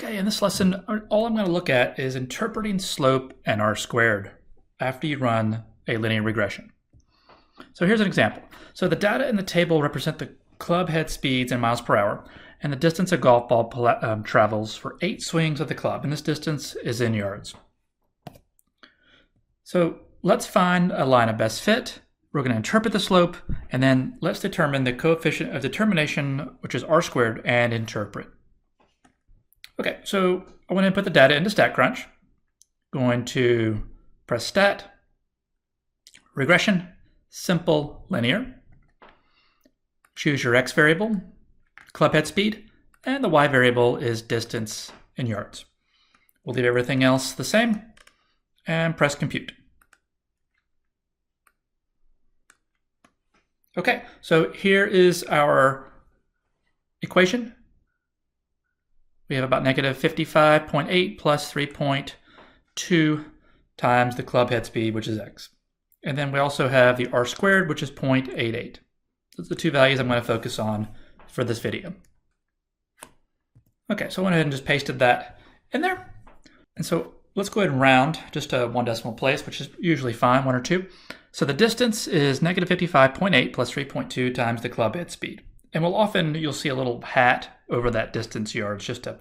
Okay, in this lesson, all I'm going to look at is interpreting slope and r squared after you run a linear regression. So here's an example. So the data in the table represent the club head speeds in miles per hour and the distance a golf ball travels for 8 swings of the club, and this distance is in yards. So let's find a line of best fit. We're going to interpret the slope, and then let's determine the coefficient of determination, which is r squared, and interpret. Okay, so I want to input the data into Statcrunch. Going to press Stat, Regression, Simple, Linear. Choose your X variable, club head speed, and the Y variable is distance in yards. We'll leave everything else the same and press Compute. Okay, so here is our equation. We have about negative 55.8 plus 3.2 times the club head speed, which is x. And then we also have the r squared, which is 0.88. Those are the two values I'm going to focus on for this video. Okay, so I went ahead and just pasted that in there. And so let's go ahead and round just to 1 decimal place, which is usually fine, 1 or 2. So the distance is negative 55.8 plus 3.2 times the club head speed. And you'll see a little hat over that distance yards just to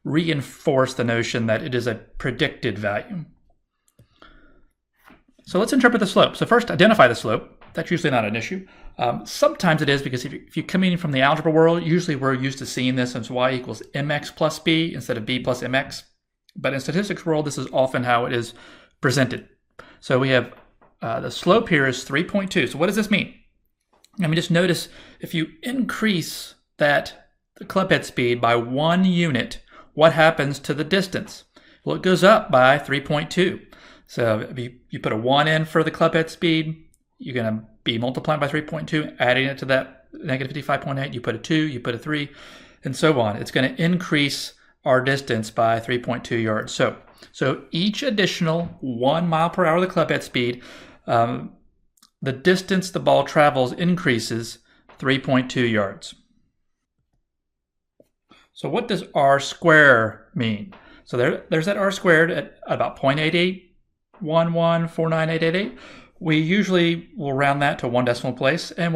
reinforce the notion that it is a predicted value. So let's interpret the slope. So first, identify the slope. That's usually not an issue. Sometimes it is, because if you come in from the algebra world, usually we're used to seeing this as y equals mx plus b instead of b plus mx. But in statistics world, this is often how it is presented. So we have the slope here is 3.2. So what does this mean? I mean, just notice if you increase the club head speed by 1 unit, what happens to the distance? Well, it goes up by 3.2. So if you put a 1 in for the club head speed, you're going to be multiplying by 3.2, adding it to that negative 55.8. You put a 2, you put a 3, and so on. It's going to increase our distance by 3.2 yards. So each additional 1 mile per hour of the club head speed, the distance the ball travels increases 3.2 yards. So what does r square mean? So there's that r squared at about 0.8811498888. We usually will round that to 1 decimal place, and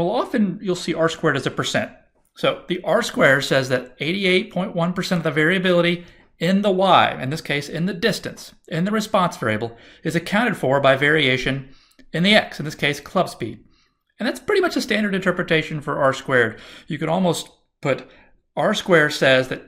you'll see r squared as a percent. So the r squared says that 88.1% of the variability in the y, in this case in the distance, in the response variable, is accounted for by variation in the x, in this case club speed. And that's pretty much a standard interpretation for r squared. You can almost put r squared says that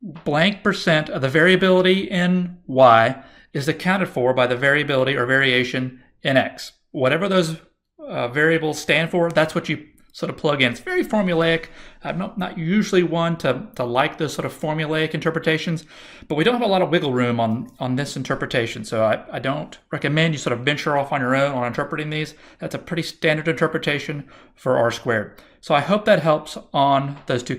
blank percent of the variability in y is accounted for by the variability or variation in x. Whatever those variables stand for, that's what you sort of plug in. It's very formulaic. I'm not usually one to like those sort of formulaic interpretations, but we don't have a lot of wiggle room on this interpretation. So I don't recommend you sort of venture off on your own on interpreting these. That's a pretty standard interpretation for r squared. So I hope that helps on those two